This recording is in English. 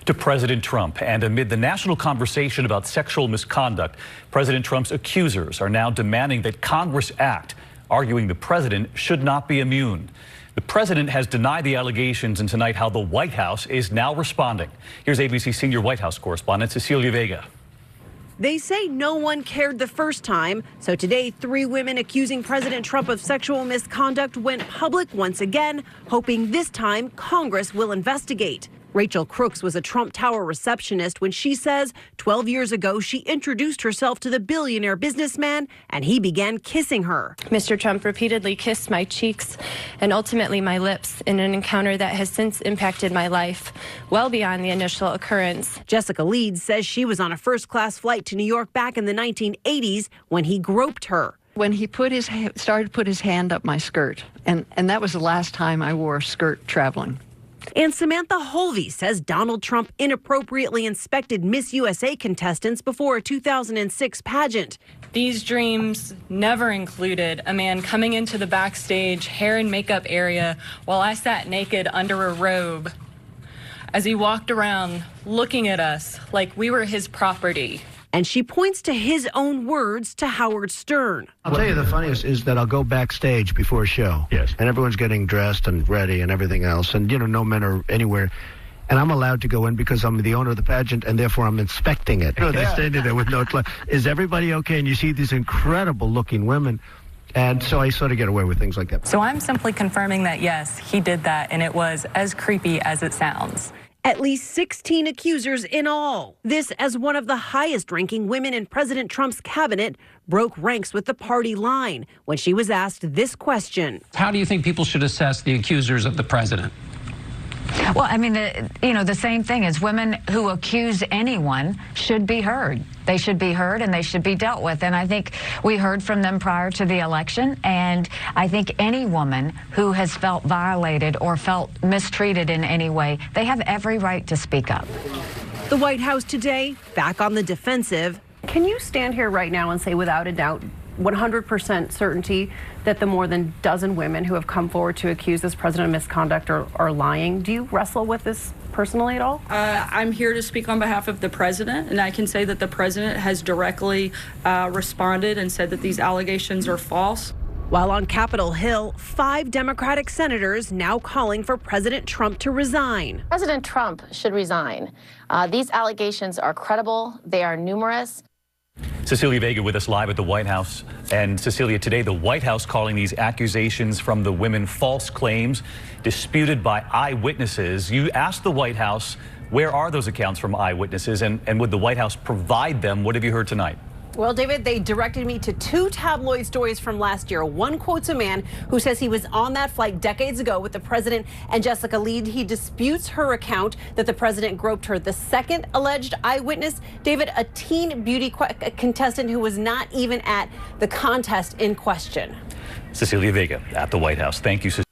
To President Trump, and amid the national conversation about sexual misconduct, President Trump's accusers are now demanding that Congress act, arguing the president should not be immune. The president has denied the allegations, and tonight how the White House is now responding. Here's ABC senior White House correspondent Cecilia Vega. They say no one cared the first time, so today 3 women accusing President Trump of sexual misconduct went public once again, hoping this time Congress will investigate. Rachel Crooks was a Trump Tower receptionist when she says 12 years ago she introduced herself to the billionaire businessman and he began kissing her. Mr. Trump repeatedly kissed my cheeks and ultimately my lips in an encounter that has since impacted my life well beyond the initial occurrence. Jessica Leeds says she was on a first-class flight to New York back in the 1980s when he groped her. When he started to put his hand up my skirt, and that was the last time I wore a skirt traveling. And Samantha Holvey says Donald Trump inappropriately inspected Miss USA contestants before a 2006 pageant. These dreams never included a man coming into the backstage hair and makeup area while I sat naked under a robe as he walked around looking at us like we were his property. And she points to his own words to Howard Stern. I'll tell you the funniest is that I'll go backstage before a show. Yes. And everyone's getting dressed and ready and everything else. And, no men are anywhere. And I'm allowed to go in because I'm the owner of the pageant and therefore I'm inspecting it. They're standing there with no clue. Is everybody okay? And you see these incredible looking women. And so I sort of get away with things like that. So I'm simply confirming that, yes, he did that, and it was as creepy as it sounds. At least 16 accusers in all. This as one of the highest-ranking women in President Trump's cabinet broke ranks with the party line when she was asked this question. How do you think people should assess the accusers of the president? Well, I mean, the same thing as women who accuse anyone should be heard. They should be heard and they should be dealt with. And I think we heard from them prior to the election. And I think any woman who has felt violated or felt mistreated in any way, they have every right to speak up. The White House today back on the defensive. Can you stand here right now and say without a doubt, 100% certainty that the more than dozen women who have come forward to accuse this president of misconduct are lying? Do you wrestle with this personally at all? I'm here to speak on behalf of the president, and I can say that the president has directly responded and said that these allegations are false. While on Capitol Hill, 5 Democratic senators now calling for President Trump to resign. President Trump should resign. These allegations are credible. They are numerous. Cecilia Vega with us live at the White House. And Cecilia, today the White House calling these accusations from the women false claims disputed by eyewitnesses. You asked the White House, where are those accounts from eyewitnesses, and would the White House provide them? What have you heard tonight? Well, David, they directed me to 2 tabloid stories from last year. One quotes a man who says he was on that flight decades ago with the president and Jessica Leeds. He disputes her account that the president groped her. The second alleged eyewitness, David, a teen beauty contestant who was not even at the contest in question. Cecilia Vega at the White House. Thank you, Cecilia.